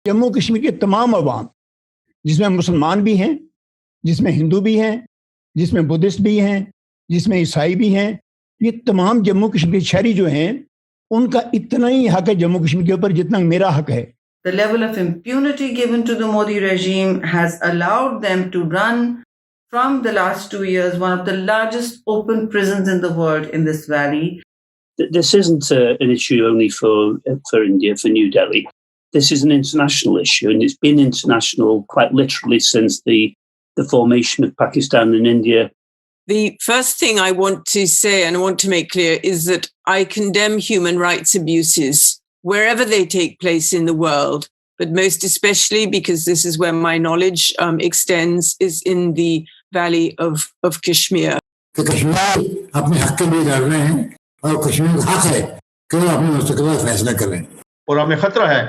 जम्मू कश्मीर के तमाम अवाम, जिसमें मुसलमान भी हैं, जिसमें हिंदू भी हैं, जिसमें बुद्धिस्ट भी हैं, जिसमें ईसाई भी हैं, ये तमाम जम्मू कश्मीर शहरी जो हैं, उनका इतना ही हक है जम्मू कश्मीर के ऊपर जितना मेरा हक है। The level of impunity given to the Modi regime has allowed them to run from the last 2 years one of the largest open prisons in the world in this valley. This isn't an issue only for India, for New Delhi. This is an international issue, and it's been international quite literally since the formation of Pakistan and India. The first thing I want to say and I want to make clear is that I condemn human rights abuses wherever they take place in the world, but most especially because this is where my knowledge extends, is in the Valley of Kashmir. तो कश्मीर अपने हक के लिए लड़ रहे हैं और कश्मीर का हक है कि वो अपने मुस्तकबिल फैसला करें। और हमें खतरा है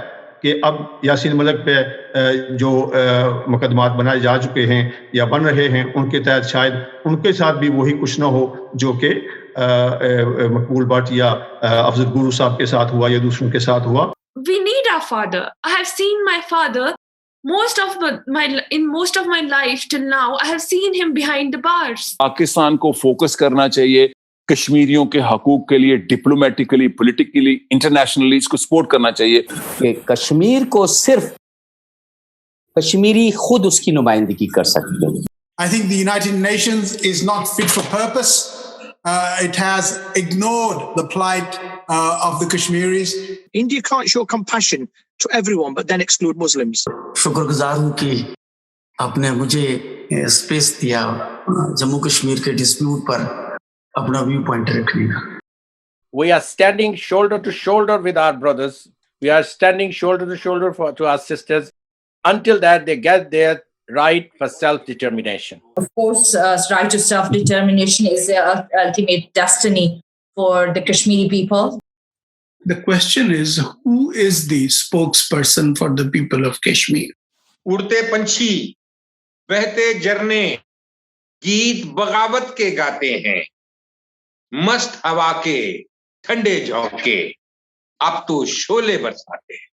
कि अब यासीन मलिक पे जो मुकदमात बनाए जा चुके हैं या बन रहे हैं, उनके तहत शायद उनके साथ भी वही कुछ ना हो जो कि मकबूल भट्ट या अफजल गुरु साहब के साथ हुआ या दूसरों के साथ हुआ। We need our father. I have seen my father most of my life till now. I have seen him behind the bars. Pakistan को फोकस करना चाहिए कश्मीरियों के हकूक के लिए, डिप्लोमेटिकली, पॉलिटिकली, इंटरनेशनली इसको सपोर्ट करना चाहिए। कि कश्मीर को सिर्फ कश्मीरी खुद उसकी नुमाइंदगी कर सकते हैं। I think the United Nations is not fit for purpose. It has ignored the plight of the Kashmiris. India can't show compassion to everyone but then exclude Muslims. शुक्रगुजार हूं कि आपने मुझे स्पेस दिया जम्मू कश्मीर के डिस्प्यूट पर अपना व्यू पॉइंट रखने का। We are standing shoulder to shoulder with our brothers. We are standing shoulder to shoulder to our sisters until that they get their right for self-determination. Of course, right to self-determination is the ultimate destiny for the Kashmiri people. The question is, who is the spokesperson for the people of Kashmir? उड़ते पंछी, बहते झरने, गीत बगावत के गाते हैं, मस्त हवा के ठंडे झोंके अब तो शोले बरसाते हैं।